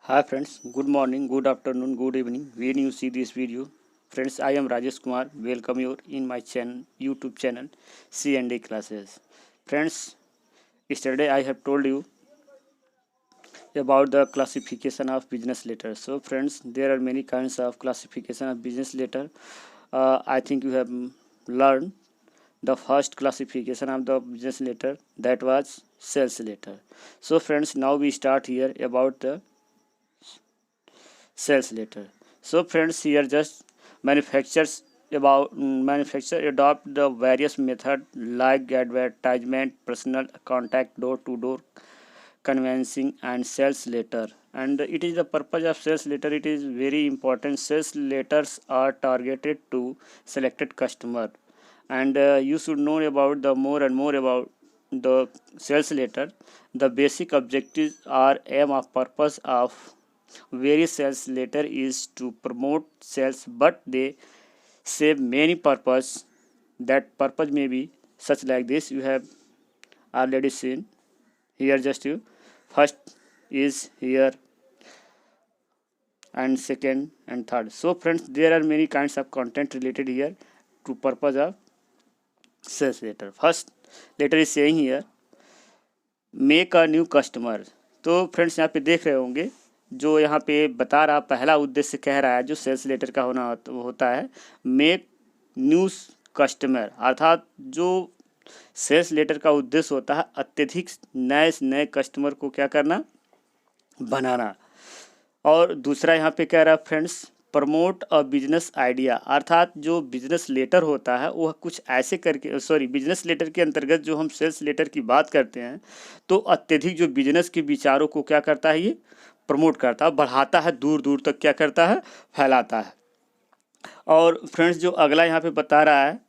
Hi friends, good morning, good afternoon, good evening. When you see this video, friends, I am Rajesh Kumar. Welcome you in my channel, YouTube channel, C&A classes. Friends, yesterday I have told you about the classification of business letters. So friends, there are many kinds of classification of business letter. I think you have learned the first classification of the business letter, that was sales letter. So friends, now we start here about the sales letter. So friends, here just manufacturer adopt the various method like advertisement, personal contact, door to door convincing, and sales letter. And it is the purpose of sales letter. It is very important. Sales letters are targeted to selected customer, and you should know about the more and more about the sales letter. The basic objectives are aim of purpose of various sales letter is to promote sales, but they save many purpose. That purpose may be such like this. You have already seen here. Just you first is here, and second and third. So friends, there are many kinds of content related here to purpose of sales letter. First letter is saying here make a new customer. तो friends यहाँ पे देख रहे होंगे जो यहाँ पे बता रहा पहला उद्देश्य कह रहा है जो सेल्स लेटर का होता है मेक न्यू कस्टमर, अर्थात जो सेल्स लेटर का उद्देश्य होता है अत्यधिक नए कस्टमर को क्या करना, बनाना. और दूसरा यहाँ पे कह रहा है friends promote a business idea, अर्थात जो बिजनेस लेटर होता है वह कुछ ऐसे करके बिजनेस लेटर के अंतर्गत जो हम सेल्स लेटर की बात करते हैं तो अत्यधिक जो बिजनेस के विचारों को क्या करता है, ये प्रमोट करता है, बढ़ाता है, दूर दूर तक क्या करता है, फैलाता है. और फ्रेंड्स जो अगला यहाँ पे बता रहा है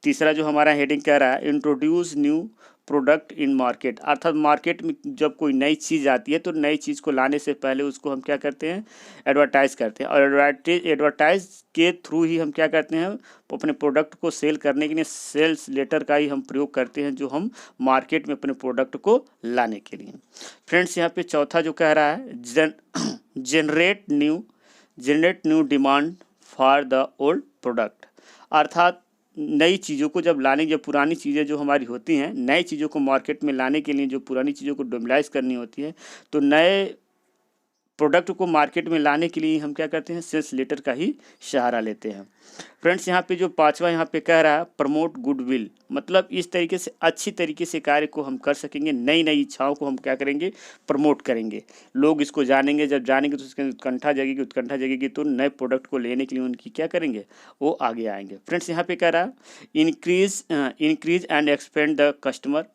तीसरा जो हमारा हेडिंग कह रहा है introduce new product in market, अर्थात मार्केट में जब कोई नई चीज़ आती है तो नई चीज़ को लाने से पहले उसको हम क्या करते हैं, एडवर्टाइज करते हैं. और एडवर्टाइज के थ्रू ही हम क्या करते हैं, अपने प्रोडक्ट को सेल करने के लिए सेल्स लेटर का ही हम प्रयोग करते हैं जो हम मार्केट में अपने प्रोडक्ट को लाने के लिए. फ्रेंड्स यहाँ पे चौथा जो कह रहा है generate new demand for the old product, अर्थात नई चीज़ों को जब लाने, जब पुरानी चीज़ें जो हमारी होती हैं नई चीज़ों को मार्केट में लाने के लिए जो पुरानी चीज़ों को डोमिलाइज करनी होती है तो नए प्रोडक्ट को मार्केट में लाने के लिए हम क्या करते हैं, सेल्स लेटर का ही सहारा लेते हैं. फ्रेंड्स यहाँ पे जो पांचवा यहाँ पे कह रहा है प्रमोट गुडविल, मतलब इस तरीके से अच्छी तरीके से कार्य को हम कर सकेंगे, नई नई इच्छाओं को हम क्या करेंगे, प्रमोट करेंगे, लोग इसको जानेंगे, जब जानेंगे तो उसके उत्कंठा जगेगी तो नए प्रोडक्ट को लेने के लिए उनकी क्या करेंगे, वो आगे आएंगे. फ्रेंड्स यहाँ पे कह रहा है increase and expand the customer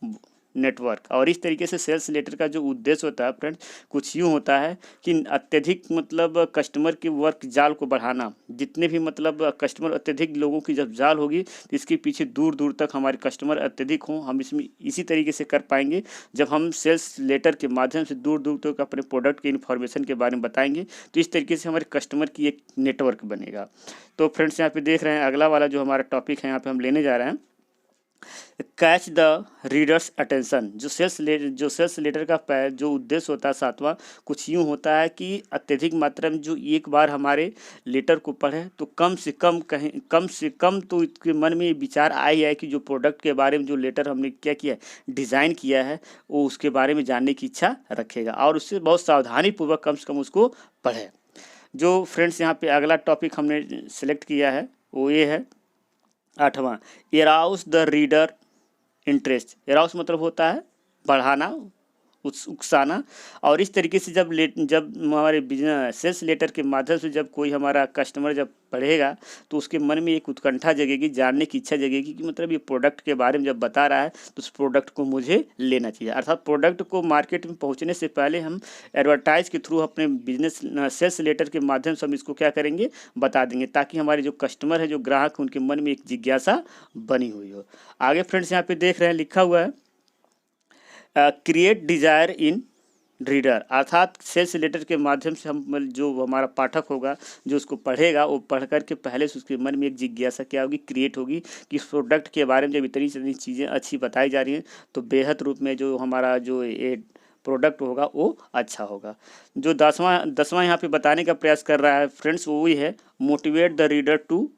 network, और इस तरीके से सेल्स लेटर का जो उद्देश्य होता है फ्रेंड्स कुछ यूँ होता है कि अत्यधिक मतलब कस्टमर के वर्क जाल को बढ़ाना, जितने भी मतलब कस्टमर अत्यधिक लोगों की जब जाल होगी तो इसके पीछे दूर दूर तक हमारे कस्टमर अत्यधिक हों, हम इसमें इसी तरीके से कर पाएंगे जब हम सेल्स लेटर के माध्यम से दूर दूर तक अपने प्रोडक्ट के इन्फॉर्मेशन के बारे में बताएंगे तो इस तरीके से हमारे कस्टमर की एक नेटवर्क बनेगा. तो फ्रेंड्स यहाँ पे देख रहे हैं अगला वाला जो हमारा टॉपिक है यहाँ पे हम लेने जा रहे हैं कैच द रीडर्स अटेंशन. जो सेल्स लेटर का जो उद्देश्य होता है सातवां कुछ यूँ होता है कि अत्यधिक मात्रा में जो एक बार हमारे लेटर को पढ़े तो कम से कम तो इसके मन में ये विचार आए कि जो प्रोडक्ट के बारे में जो लेटर हमने क्या किया डिज़ाइन किया है वो उसके बारे में जानने की इच्छा रखेगा और उससे बहुत सावधानीपूर्वक कम से कम उसको पढ़े. जो फ्रेंड्स यहाँ पे अगला टॉपिक हमने सेलेक्ट किया है वो ये है आठवां एराउस द रीडर इंटरेस्ट. एराउस मतलब होता है बढ़ाना, उकसाना, और इस तरीके से जब हमारे बिजनेस सेल्स लेटर के माध्यम से जब कोई हमारा कस्टमर जब पढ़ेगा तो उसके मन में एक उत्कंठा जगेगी, जानने की इच्छा जगेगी कि मतलब ये प्रोडक्ट के बारे में जब बता रहा है तो उस प्रोडक्ट को मुझे लेना चाहिए. अर्थात प्रोडक्ट को मार्केट में पहुंचने से पहले हम एडवर्टाइज के थ्रू अपने बिजनेस सेल्स लेटर के माध्यम से हम इसको क्या करेंगे, बता देंगे, ताकि हमारे जो कस्टमर है, जो ग्राहक उनके मन में एक जिज्ञासा बनी हुई हो. आगे फ्रेंड्स यहाँ पे देख रहे हैं लिखा हुआ है क्रिएट डिजायर इन रीडर, अर्थात सेल्स लेटर के माध्यम से हम जो हमारा पाठक होगा जो उसको पढ़ेगा वो पढ़ कर के पहले से उसके मन में एक जिज्ञासा क्या होगी, क्रिएट होगी कि इस प्रोडक्ट के बारे में जब इतनी चीज़ें अच्छी बताई जा रही हैं तो बेहद रूप में जो हमारा जो ये प्रोडक्ट होगा वो अच्छा होगा। जो दसवां यहाँ पे बताने का प्रयास कर रहा है फ्रेंड्स वो ही है motivate the reader to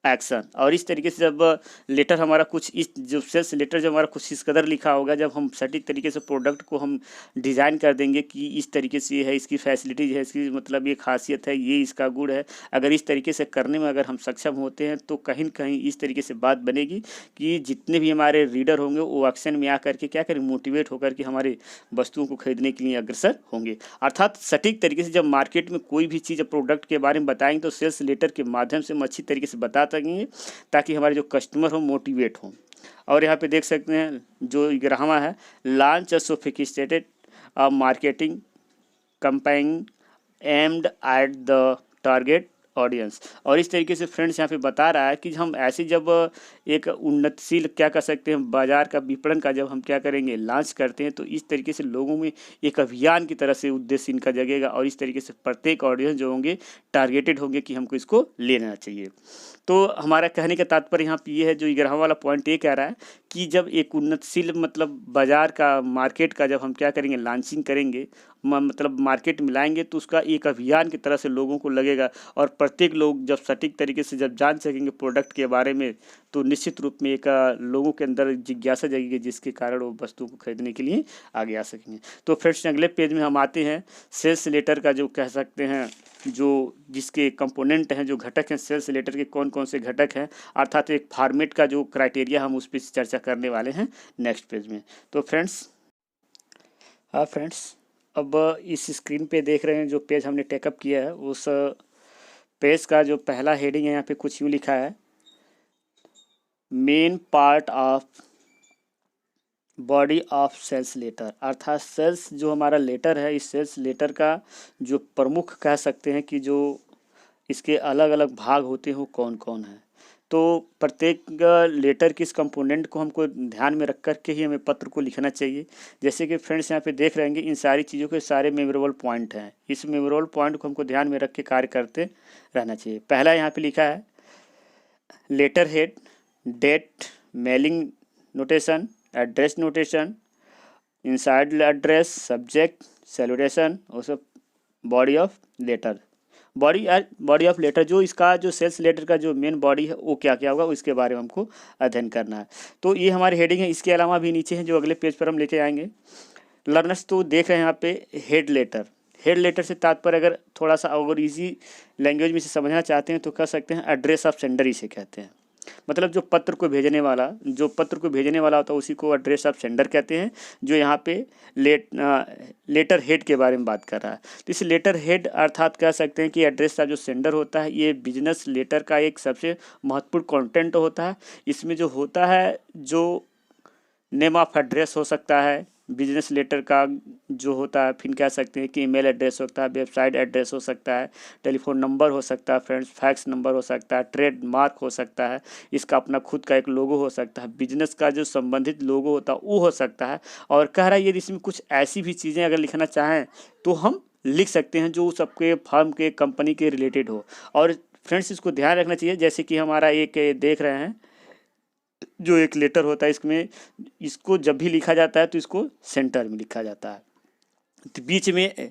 action. और इस तरीके से जब लेटर हमारा कुछ इस जो सेल्स लेटर जब हमारा कुछ इस कदर लिखा होगा, जब हम सटीक तरीके से प्रोडक्ट को हम डिज़ाइन कर देंगे कि इस तरीके से ये है, इसकी फैसिलिटीज़ है, इसकी मतलब ये खासियत है, ये इसका गुण है, अगर इस तरीके से करने में अगर हम सक्षम होते हैं तो कहीं न कहीं इस तरीके से बात बनेगी कि जितने भी हमारे रीडर होंगे वो एक्शन में आकर के क्या करें, मोटिवेट होकर के हमारे वस्तुओं को खरीदने के लिए अग्रसर होंगे। अर्थात सटीक तरीके से जब मार्केट में कोई भी चीज़ प्रोडक्ट के बारे में बताएंगे तो सेल्स लेटर के माध्यम से हम अच्छी तरीके से बता सकेंगे ताकि हमारे जो कस्टमर हो मोटिवेट हों। और यहाँ पे देख सकते हैं जो 11वां है launch a sophisticated marketing campaign aimed at the target audience. और इस तरीके से फ्रेंड्स यहाँ पे बता रहा है कि हम ऐसे जब एक उन्नतशील क्या कर सकते हैं बाजार का विपणन का जब हम क्या करेंगे लॉन्च करते हैं तो इस तरीके से लोगों में एक अभियान की तरह से उद्देश्य इनका जगेगा और इस तरीके से प्रत्येक ऑडियंस जो होंगे टारगेटेड होंगे कि हमको इसको लेना चाहिए। तो हमारा कहने का तात्पर्य यहाँ पे ये है, जो 11वां वाला पॉइंट ये कह रहा है कि जब एक उन्नतशील मतलब बाजार का मार्केट का जब हम क्या करेंगे लॉन्चिंग करेंगे मतलब मार्केट में लाएंगे तो उसका एक अभियान की तरह से लोगों को लगेगा और प्रत्येक लोग जब सटीक तरीके से जब जान सकेंगे प्रोडक्ट के बारे में तो निश्चित रूप में एक लोगों के अंदर जिज्ञासा जगेगी जिसके कारण वो वस्तु को खरीदने के लिए आगे आ सकेंगे। तो फ्रेंड्स अगले पेज में हम आते हैं सेल्स लेटर का जो कह सकते हैं जो जिसके कंपोनेंट हैं जो घटक हैं सेल्स लेटर के कौन कौन से घटक हैं, अर्थात एक फॉर्मेट का जो क्राइटेरिया हम उस पर चर्चा करने वाले हैं नेक्स्ट पेज में। तो फ्रेंड्स अब इस स्क्रीन पे देख रहे हैं जो पेज हमने टेकअप किया है उस पेज का जो पहला हेडिंग है यहाँ पे कुछ यूँ लिखा है main part of body of sales letter. अर्थात सेल्स जो हमारा लेटर है इस सेल्स लेटर का जो प्रमुख कह सकते हैं कि जो इसके अलग अलग भाग होते हैं वो कौन कौन है। तो प्रत्येक लेटर के इस कंपोनेंट को हमको ध्यान में रख कर के ही हमें पत्र को लिखना चाहिए। जैसे कि फ्रेंड्स यहाँ पे देख रहे हैं इन सारी चीज़ों के सारे मेमोरेबल पॉइंट हैं, इस मेमोरेबल पॉइंट को हमको ध्यान में रख के कार्य करते रहना चाहिए। पहला यहाँ पे लिखा है letter head, date, mailing notation, address notation, inside address, subject, salutation और सब body of letter. Body of letter जो इसका जो सेल्स लेटर का जो मेन बॉडी है वो क्या क्या होगा उसके बारे में हमको अध्ययन करना है। तो ये हमारी हेडिंग है। इसके अलावा भी नीचे हैं जो अगले पेज पर हम लेके आएंगे। लर्नर्स तो देख रहे हैं यहाँ पे हेड लेटर। हेड लेटर से तात्पर्य अगर थोड़ा सा अगर इजी लैंग्वेज में से समझना चाहते हैं तो कह सकते हैं एड्रेस ऑफ सेंडर इसे कहते हैं। मतलब जो पत्र को भेजने वाला होता है उसी को एड्रेस ऑफ सेंडर कहते हैं, जो यहाँ पे लेटर हेड के बारे में बात कर रहा है। तो इस लेटर हेड अर्थात कह सकते हैं कि एड्रेस ऑफ जो सेंडर होता है ये बिजनेस लेटर का एक सबसे महत्वपूर्ण कंटेंट होता है। इसमें जो होता है जो नेम ऑफ एड्रेस हो सकता है बिजनेस लेटर का जो होता है, फिर कह सकते हैं कि ईमेल एड्रेस होता है, वेबसाइट एड्रेस हो सकता है, टेलीफोन नंबर हो सकता है, फ्रेंड्स फैक्स नंबर हो सकता है, ट्रेड मार्क हो सकता है, इसका अपना खुद का एक लोगो हो सकता है, बिजनेस का जो संबंधित लोगो होता है वो हो सकता है। और कह रहा है यदि इसमें कुछ ऐसी भी चीज़ें अगर लिखना चाहें तो हम लिख सकते हैं जो सबके फर्म के कंपनी के रिलेटेड हो। और फ्रेंड्स इसको ध्यान रखना चाहिए जैसे कि हमारा एक देख रहे हैं जो एक लेटर होता है इसमें इसको जब भी लिखा जाता है तो इसको सेंटर में लिखा जाता है। तो बीच में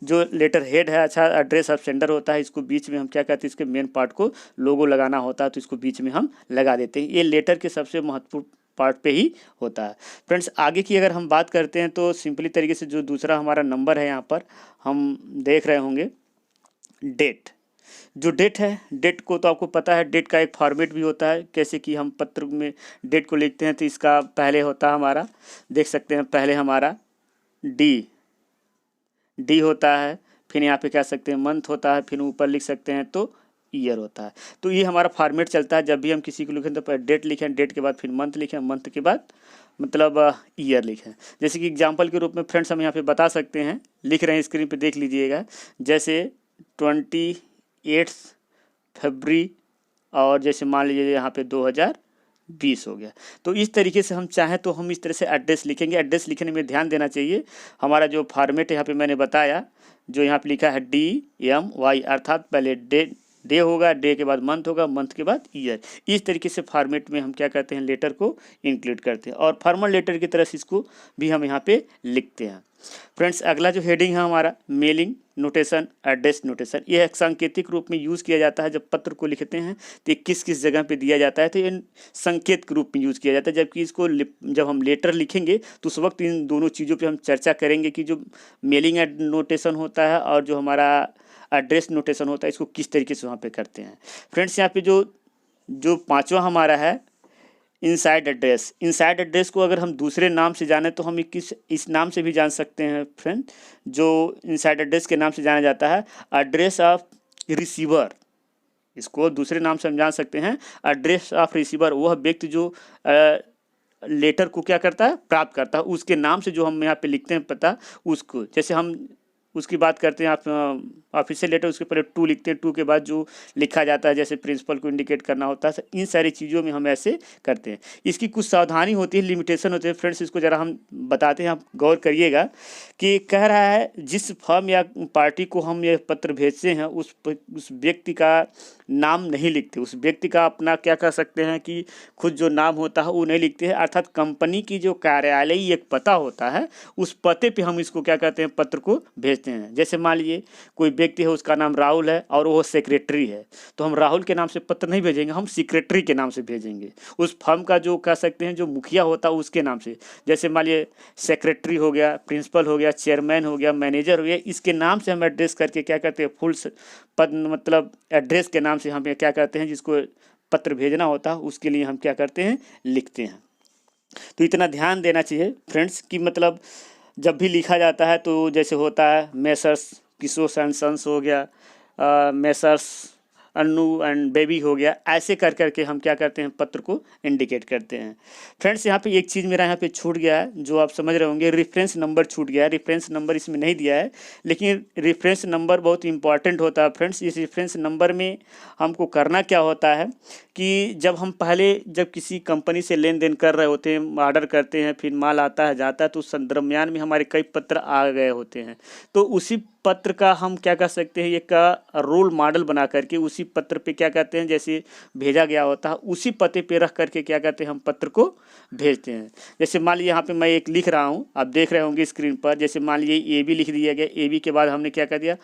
जो लेटर हेड है अच्छा एड्रेस ऑफ सेंडर होता है, इसको बीच में हम क्या कहते हैं इसके मेन पार्ट को लोगो लगाना होता है तो इसको बीच में हम लगा देते हैं। ये लेटर के सबसे महत्वपूर्ण पार्ट पे ही होता है। फ्रेंड्स आगे की अगर हम बात करते हैं तो सिंपली तरीके से जो दूसरा हमारा नंबर है यहाँ पर हम देख रहे होंगे डेट। जो डेट है, डेट को तो आपको पता है डेट का एक फॉर्मेट भी होता है। कैसे कि हम पत्र में डेट को लिखते हैं तो इसका पहले होता है हमारा देख सकते हैं पहले हमारा डी होता है, फिर यहाँ पे कह सकते हैं मंथ होता है, फिर ऊपर लिख सकते हैं तो ईयर होता है। तो ये हमारा फॉर्मेट चलता है जब भी हम किसी को लिखें तो डेट लिखें, डेट के बाद फिर मंथ लिखें, मंथ के बाद मतलब ईयर लिखें। जैसे कि एग्जांपल के रूप में फ्रेंड्स हम यहाँ पे बता सकते हैं, लिख रहे हैं स्क्रीन पे देख लीजिएगा, जैसे 28 फरवरी और जैसे मान लीजिए यहाँ पे 2020 हो गया। तो इस तरीके से हम चाहें तो हम इस तरह से एड्रेस लिखेंगे। एड्रेस लिखने में ध्यान देना चाहिए हमारा जो फॉर्मेट यहाँ पे मैंने बताया जो यहाँ पे लिखा है DMY अर्थात पहले डे होगा, डे के बाद मंथ होगा, मंथ के बाद ईयर। इस तरीके से फॉर्मेट में हम क्या करते हैं, लेटर को इंक्लूड करते हैं और फॉर्मल लेटर की तरह से इसको भी हम यहाँ पे लिखते हैं। फ्रेंड्स अगला जो हेडिंग है हमारा मेलिंग नोटेशन, एड्रेस नोटेशन, यह एक सांकेतिक रूप में यूज़ किया जाता है। जब पत्र को लिखते हैं तो ये किस किस जगह पे दिया जाता है, तो ये संकेत के रूप में यूज़ किया जाता है। जबकि इसको जब हम लेटर लिखेंगे तो उस वक्त इन दोनों चीज़ों पे हम चर्चा करेंगे कि जो मेलिंग नोटेशन होता है और जो हमारा एड्रेस नोटेशन होता है इसको किस तरीके से वहाँ पे करते हैं। फ्रेंड्स यहाँ पे जो पांचवा हमारा है इनसाइड एड्रेस। इनसाइड एड्रेस को अगर हम दूसरे नाम से जाने तो हम इस नाम से भी जान सकते हैं फ्रेंड, जो इनसाइड एड्रेस के नाम से जाना जाता है एड्रेस ऑफ रिसीवर। इसको दूसरे नाम से हम जान सकते हैं एड्रेस ऑफ रिसीवर। वह व्यक्ति जो लेटर को क्या करता है, प्राप्त करता है, उसके नाम से जो हम यहाँ पे लिखते हैं पता उसको। जैसे हम उसकी बात करते हैं, आप ऑफिशियल लेटर उसके पहले टू लिखते हैं, टू के बाद जो लिखा जाता है जैसे प्रिंसिपल को इंडिकेट करना होता है, इन सारी चीज़ों में हम ऐसे करते हैं। इसकी कुछ सावधानी होती है, लिमिटेशन होते हैं फ्रेंड्स, इसको ज़रा हम बताते हैं, आप गौर करिएगा कि कह रहा है जिस फर्म या पार्टी को हम ये पत्र भेजते हैं उस व्यक्ति का नाम नहीं लिखते, उस व्यक्ति का अपना क्या कह सकते हैं कि खुद जो नाम होता है वो नहीं लिखते हैं। अर्थात कंपनी की जो कार्यालयी एक पता होता है उस पते पे हम इसको क्या कहते हैं, पत्र को भेजते हैं। जैसे मान लीजिए कोई व्यक्ति है, उसका नाम राहुल है और वो सेक्रेटरी है, तो हम राहुल के नाम से पत्र नहीं भेजेंगे, हम सेक्रेटरी के नाम से भेजेंगे। उस फर्म का जो कह सकते हैं जो मुखिया होता है उसके नाम से, जैसे मान लीजिए सेक्रेटरी हो गया, प्रिंसिपल हो गया, चेयरमैन हो गया, मैनेजर हो गया, इसके नाम से हम एड्रेस करके क्या करते हैं, फुल पद मतलब एड्रेस के नाम से हम क्या करते हैं, जिसको पत्र भेजना होता है उसके लिए हम क्या करते हैं, लिखते हैं। तो इतना ध्यान देना चाहिए फ्रेंड्स कि मतलब जब भी लिखा जाता है तो जैसे होता है मेसर्स किशोर एंड सन्स हो गया, मेसर्स अन्नू एंड बेबी हो गया, ऐसे कर करके हम क्या करते हैं, पत्र को इंडिकेट करते हैं। फ्रेंड्स यहाँ पे एक चीज़ मेरा यहाँ पे छूट गया है, जो आप समझ रहे होंगे, रेफरेंस नंबर छूट गया है। रेफरेंस नंबर इसमें नहीं दिया है, लेकिन रेफरेंस नंबर बहुत इंपॉर्टेंट होता है फ्रेंड्स। इस रेफरेंस नंबर में हमको करना क्या होता है कि जब किसी कंपनी से लेन देन कर रहे होते हैं, ऑर्डर करते हैं, फिर माल आता है जाता है, तो उस दरम्यान में हमारे कई पत्र आ गए होते हैं, तो उसी पत्र का हम क्या कर सकते हैं, एक रोल मॉडल बना करके उसी पत्र पे क्या कहते हैं, जैसे भेजा गया होता है उसी पते पे रख करके क्या कहते हैं, हम पत्र को भेजते हैं। जैसे मान लीजिए यहाँ पे मैं एक लिख रहा हूँ, आप देख रहे होंगे स्क्रीन पर, जैसे मान लीजिए AB लिख दिया गया, AB के बाद हमने क्या कर दिया,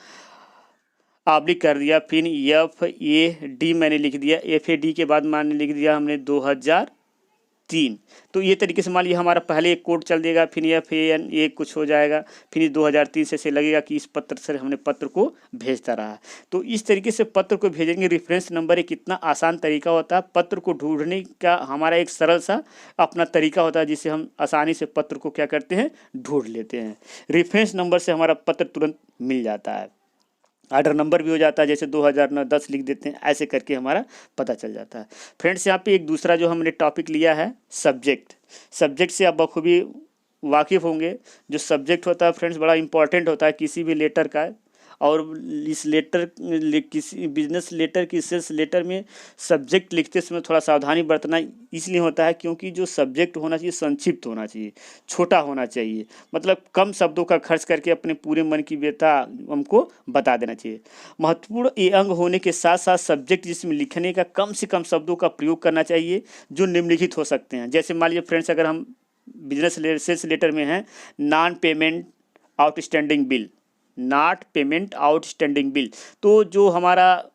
ऑब्लिक कर दिया, फिर FAD मैंने लिख दिया, FAD के बाद मैंने लिख दिया हमने 2003। तो ये तरीके से मान लीजिए हमारा पहले एक कोड चल देगा, फिर FAN ये कुछ हो जाएगा, फिर 2003 से लगेगा कि इस पत्र से हमने पत्र को भेजता रहा। तो इस तरीके से पत्र को भेजेंगे। रेफरेंस नंबर एक कितना आसान तरीका होता है, पत्र को ढूंढने का हमारा एक सरल सा अपना तरीका होता है, जिससे हम आसानी से पत्र को क्या करते हैं, ढूंढ लेते हैं। रेफरेंस नंबर से हमारा पत्र तुरंत मिल जाता है, ऑर्डर नंबर भी हो जाता है, जैसे 2009-10 लिख देते हैं, ऐसे करके हमारा पता चल जाता है। फ्रेंड्स यहाँ पे एक दूसरा जो हमने टॉपिक लिया है सब्जेक्ट। सब्जेक्ट से आप बखूबी वाकिफ़ होंगे। जो सब्जेक्ट होता है फ्रेंड्स बड़ा इंपॉर्टेंट होता है किसी भी लेटर का, और इस किसी बिजनेस लेटर की सेल्स लेटर में सब्जेक्ट लिखते समय थोड़ा सावधानी बरतना इसलिए होता है क्योंकि जो सब्जेक्ट होना चाहिए संक्षिप्त होना चाहिए, छोटा होना चाहिए, मतलब कम शब्दों का खर्च करके अपने पूरे मन की व्यथा हमको बता देना चाहिए। महत्वपूर्ण ये अंग होने के साथ साथ सब्जेक्ट जिसमें लिखने का कम से कम शब्दों का प्रयोग करना चाहिए जो निम्नलिखित हो सकते हैं। जैसे मान लीजिए फ्रेंड्स, अगर हम बिजनेस सेल्स लेटर में हैं, non payment outstanding bill, not payment outstanding bill, तो जो हमारा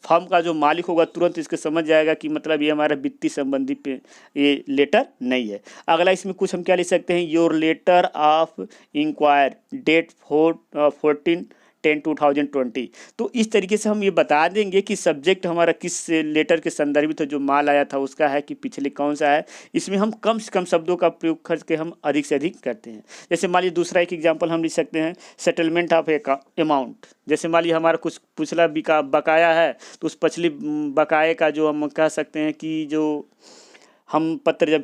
फर्म का जो मालिक होगा तुरंत इसके समझ जाएगा कि मतलब ये हमारा वित्तीय संबंधी पे ये लेटर नहीं है। अगला इसमें कुछ हम क्या लिख सकते हैं, your letter of inquire date 14/10/2020। तो इस तरीके से हम ये बता देंगे कि सब्जेक्ट हमारा किस लेटर के संदर्भित है, जो माल आया था उसका है कि पिछले कौन सा है। इसमें हम कम से कम शब्दों का प्रयोग करके हम अधिक से अधिक करते हैं। जैसे मान लीजिए दूसरा एक एग्जांपल हम लिख सकते हैं, सेटलमेंट ऑफ अमाउंट। जैसे मान लीजिए हमारा कुछ पिछला बकाया है, तो उस पिछली बकाये का जो हम कह सकते हैं कि जो हम पत्र जब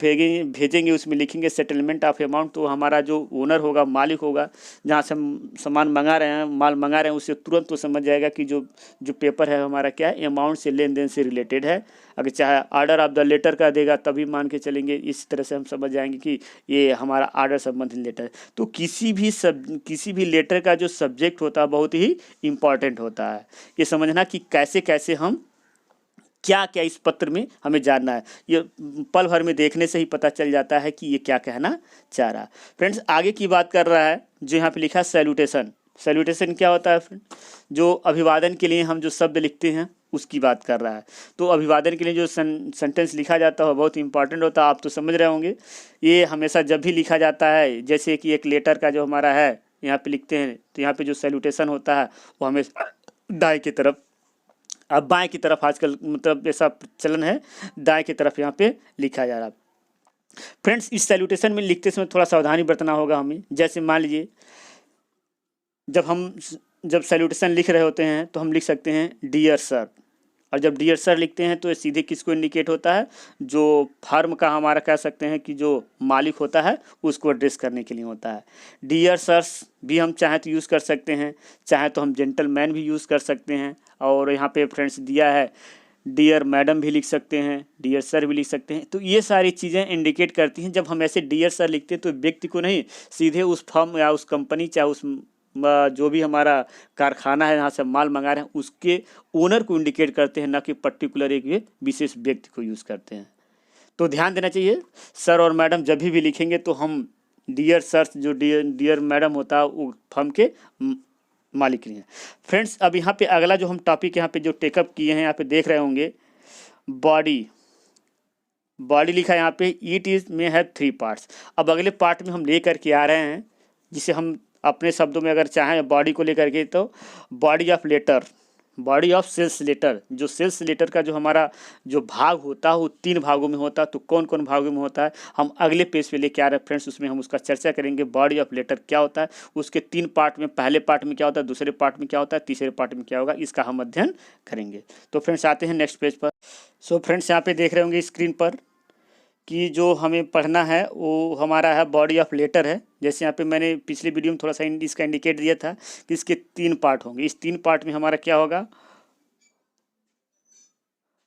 भेजेंगे उसमें लिखेंगे सेटलमेंट ऑफ अमाउंट, तो हमारा जो ओनर होगा, मालिक होगा, जहाँ से हम सामान मंगा रहे हैं, माल मंगा रहे हैं, उससे तुरंत वो समझ जाएगा कि जो जो पेपर है हमारा क्या है, अमाउंट से, लेन देन से रिलेटेड है। अगर चाहे ऑर्डर ऑफ द लेटर का देगा तभी मान के चलेंगे, इस तरह से हम समझ जाएंगे कि ये हमारा ऑर्डर संबंधित लेटर है। तो किसी भी लेटर का जो सब्जेक्ट होता है बहुत ही इम्पॉर्टेंट होता है। ये समझना कि कैसे कैसे हम क्या क्या इस पत्र में हमें जानना है, ये पल भर में देखने से ही पता चल जाता है कि ये क्या कहना चाह रहा है। फ्रेंड्स आगे की बात कर रहा है, जो यहाँ पे लिखा है सैल्यूटेशन। सैल्यूटेशन क्या होता है फ्रेंड? जो अभिवादन के लिए हम जो शब्द लिखते हैं उसकी बात कर रहा है। तो अभिवादन के लिए जो सेंटेंस लिखा जाता है बहुत इंपॉर्टेंट होता है, आप तो समझ रहे होंगे। ये हमेशा जब भी लिखा जाता है, जैसे कि एक लेटर का जो हमारा है यहाँ पे लिखते हैं, तो यहाँ पे जो सैल्यूटेशन होता है वो हमेशा दाएँ की तरफ, अब बाएं की तरफ आजकल मतलब ऐसा चलन है, दाएं की तरफ यहाँ पे लिखा जा रहा है। फ्रेंड्स इस सैल्यूटेशन में लिखते समय थोड़ा सावधानी बरतना होगा हमें। जैसे मान लीजिए जब सैल्यूटेशन लिख रहे होते हैं तो हम लिख सकते हैं डियर सर, और जब डियर सर लिखते हैं तो ये सीधे किसको इंडिकेट होता है? जो फर्म का हमारा कह सकते हैं कि जो मालिक होता है उसको एड्रेस करने के लिए होता है। डियर सर्स भी हम चाहे तो यूज़ कर सकते हैं, चाहे तो हम जेंटलमैन भी यूज़ कर सकते हैं, और यहाँ पे फ्रेंड्स दिया है डियर मैडम भी लिख सकते हैं, डियर सर भी लिख सकते हैं। तो ये सारी चीज़ें इंडिकेट करती हैं, जब हम ऐसे डियर सर लिखते हैं तो व्यक्ति को नहीं, सीधे उस फर्म या उस कंपनी, चाहे उस जो भी हमारा कारखाना है जहाँ से माल मंगा रहे हैं उसके ओनर को इंडिकेट करते हैं, ना कि पर्टिकुलर एक विशेष व्यक्ति को यूज़ करते हैं। तो ध्यान देना चाहिए, सर और मैडम जब भी लिखेंगे तो हम डियर सर, जो डियर मैडम होता है वो फर्म के मालिक नहीं है। फ्रेंड्स अब यहाँ पे अगला जो हम टॉपिक यहाँ पे जो टेकअप किए हैं, यहाँ पे देख रहे होंगे बॉडी लिखा है यहाँ पे, इट इज में है 3 पार्ट्स। अब अगले पार्ट में हम ले करके आ रहे हैं, जिसे हम अपने शब्दों में अगर चाहें बॉडी को लेकर के, तो body of letter, body of sales letter. जो सेल्स लेटर का जो हमारा जो भाग होता है वो 3 भागों में होता है। तो कौन कौन भागों में होता है हम अगले पेज पे लेके आ रहे हैं फ्रेंड्स, उसमें हम उसका चर्चा करेंगे। बॉडी ऑफ लेटर क्या होता है, उसके 3 पार्ट में, पहले पार्ट में क्या होता है, दूसरे पार्ट में क्या होता है, तीसरे पार्ट में क्या होगा, इसका हम अध्ययन करेंगे। तो फ्रेंड्स आते हैं नेक्स्ट पेज पर। सो फ्रेंड्स यहाँ पे देख रहे होंगे स्क्रीन पर कि जो हमें पढ़ना है वो हमारा है बॉडी ऑफ लेटर है। जैसे यहाँ पे मैंने पिछले वीडियो में थोड़ा सा इसका इंडिकेट दिया था कि इसके 3 पार्ट होंगे। इस 3 पार्ट में हमारा क्या होगा,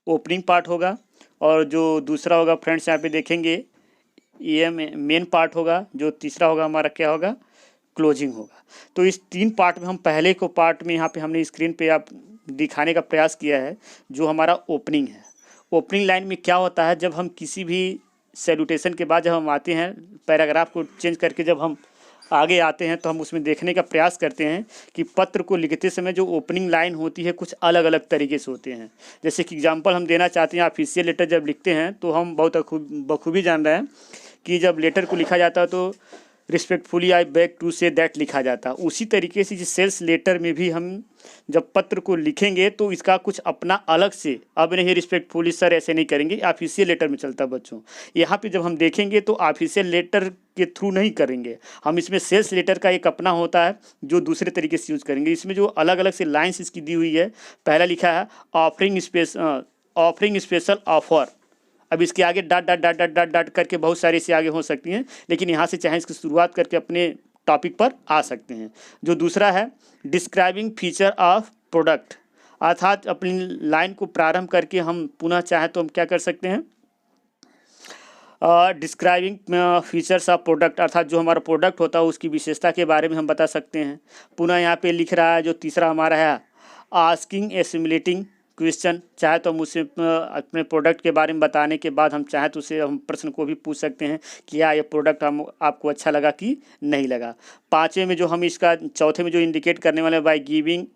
ओपनिंग पार्ट होगा, और जो दूसरा होगा फ्रेंड्स यहाँ पे देखेंगे ये मेन पार्ट होगा, जो तीसरा होगा हमारा क्या होगा, क्लोजिंग होगा। तो इस 3 पार्ट में हम पहले को पार्ट में यहाँ पे हमने स्क्रीन पे आप दिखाने का प्रयास किया है, जो हमारा ओपनिंग है। ओपनिंग लाइन में क्या होता है, जब हम किसी भी सैल्यूटेशन के बाद जब हम आते हैं, पैराग्राफ को चेंज करके जब हम आगे आते हैं तो हम उसमें देखने का प्रयास करते हैं कि पत्र को लिखते समय जो ओपनिंग लाइन होती है कुछ अलग अलग तरीके से होते हैं। जैसे कि एग्जांपल हम देना चाहते हैं, ऑफिशियल लेटर जब लिखते हैं तो हम बहुत बखूबी जान रहे हैं कि जब लेटर को लिखा जाता है तो respectfully I beg to say that लिखा जाता है। उसी तरीके से सेल्स लेटर में भी हम जब पत्र को लिखेंगे तो इसका कुछ अपना अलग से, अब नहीं रिस्पेक्टफुली सर ऐसे नहीं करेंगे, ऑफिशियल लेटर में चलता है बच्चों। यहाँ पे जब हम देखेंगे तो ऑफिशियल लेटर के थ्रू नहीं करेंगे हम, इसमें सेल्स लेटर का एक अपना होता है जो दूसरे तरीके से यूज़ करेंगे। इसमें जो अलग अलग से लाइन्स इसकी दी हुई है, पहला लिखा है ऑफरिंग स्पेशल ऑफर। अब इसके आगे dot dot dot dot dot dot करके बहुत सारी से आगे हो सकती हैं, लेकिन यहाँ से चाहे इसकी शुरुआत करके अपने टॉपिक पर आ सकते हैं। जो दूसरा है डिस्क्राइबिंग फीचर ऑफ प्रोडक्ट, अर्थात अपनी लाइन को प्रारंभ करके हम पुनः चाहे तो हम क्या कर सकते हैं, डिस्क्राइबिंग फीचर्स ऑफ प्रोडक्ट, अर्थात जो हमारा प्रोडक्ट होता है उसकी विशेषता के बारे में हम बता सकते हैं। पुनः यहाँ पे लिख रहा है जो तीसरा हमारा है आस्किंग ए सिमुलेटिंग क्वेश्चन, चाहे तो हम उसे अपने प्रोडक्ट के बारे में बताने के बाद हम चाहे तो उसे हम प्रश्न को भी पूछ सकते हैं कि क्या ये प्रोडक्ट हम आपको अच्छा लगा कि नहीं लगा। पाँचवें में जो हम इसका, चौथे में जो इंडिकेट करने वाले बाय गिविंग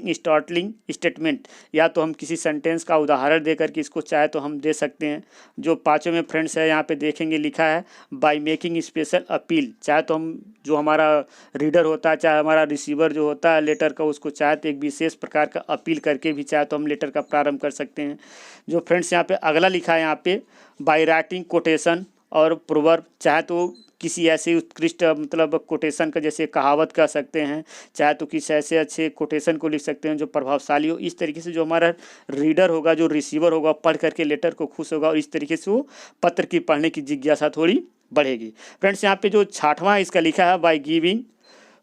स्टार्टलिंग स्टेटमेंट, या तो हम किसी सेंटेंस का उदाहरण दे करके इसको चाहे तो हम दे सकते हैं। जो पाँचवें में फ्रेंड्स है यहाँ पे देखेंगे लिखा है बाय मेकिंग स्पेशल अपील, चाहे तो हम जो हमारा रीडर होता है, चाहे हमारा रिसीवर जो होता है लेटर का, उसको चाहे तो एक विशेष प्रकार का अपील करके भी चाहे तो हम लेटर का प्रारंभ कर सकते हैं। जो फ्रेंड्स यहाँ पे अगला लिखा है यहाँ पे बाय राइटिंग कोटेशन और प्रोवर्ब, चाहे तो किसी ऐसे उत्कृष्ट मतलब कोटेशन का जैसे कहावत कह सकते हैं, चाहे तो किसी ऐसे अच्छे कोटेशन को लिख सकते हैं जो प्रभावशाली हो। इस तरीके से जो हमारा रीडर होगा, जो रिसीवर होगा, पढ़ करके लेटर को खुश होगा और इस तरीके से वो पत्र की पढ़ने की जिज्ञासा थोड़ी बढ़ेगी। फ्रेंड्स यहाँ पे जो 6वां इसका लिखा है बाय गिविंग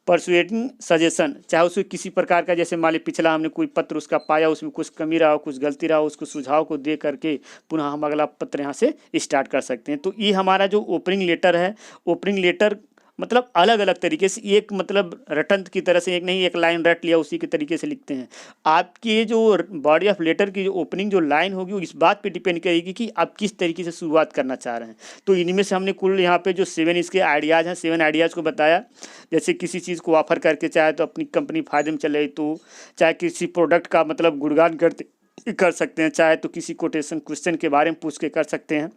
परसुएटिंग सजेशन, चाहे उसको किसी प्रकार का, जैसे मान ली पिछला हमने कोई पत्र उसका पाया, उसमें कुछ कमी रहा हो, कुछ गलती रहा हो, उसको सुझाव को दे करके पुनः हम अगला पत्र यहाँ से स्टार्ट कर सकते हैं। तो ये हमारा जो ओपनिंग लेटर है, ओपनिंग लेटर मतलब अलग अलग तरीके से, एक मतलब रटंत की तरह से एक नहीं, एक लाइन रट लिया उसी के तरीके से लिखते हैं। आपकी ये जो बॉडी ऑफ लेटर की जो ओपनिंग जो लाइन होगी वो इस बात पे डिपेंड करेगी कि आप किस तरीके से शुरुआत करना चाह रहे हैं। तो इनमें से हमने कुल यहाँ पे जो 7 इसके आइडियाज़ हैं, 7 आइडियाज़ को बताया। जैसे किसी चीज़ को ऑफर करके, चाहे तो अपनी कंपनी फायदे में चले, तो चाहे किसी प्रोडक्ट का मतलब गुणगान कर सकते हैं, चाहे तो किसी कोटेशन क्वेश्चन के बारे में पूछ के कर सकते हैं।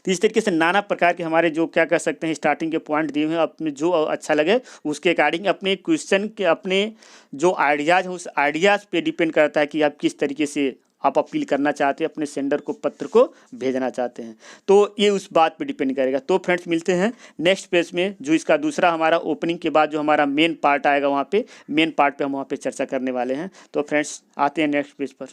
तो इस तरीके से नाना प्रकार के हमारे जो क्या कर सकते हैं स्टार्टिंग के पॉइंट दिए हुए हैं, अपने जो अच्छा लगे उसके अकॉर्डिंग अपने क्वेश्चन के अपने जो आइडियाज़ हैं उस आइडियाज़ पे डिपेंड करता है कि आप किस तरीके से आप अपील करना चाहते हैं, अपने सेंडर को पत्र को भेजना चाहते हैं। तो ये उस बात पे डिपेंड करेगा। तो फ्रेंड्स मिलते हैं नेक्स्ट पेज में, जो इसका दूसरा हमारा ओपनिंग के बाद जो हमारा मेन पार्ट आएगा, वहाँ पे मेन पार्ट पे हम वहाँ पे चर्चा करने वाले हैं। तो फ्रेंड्स आते हैं नेक्स्ट पेज पर।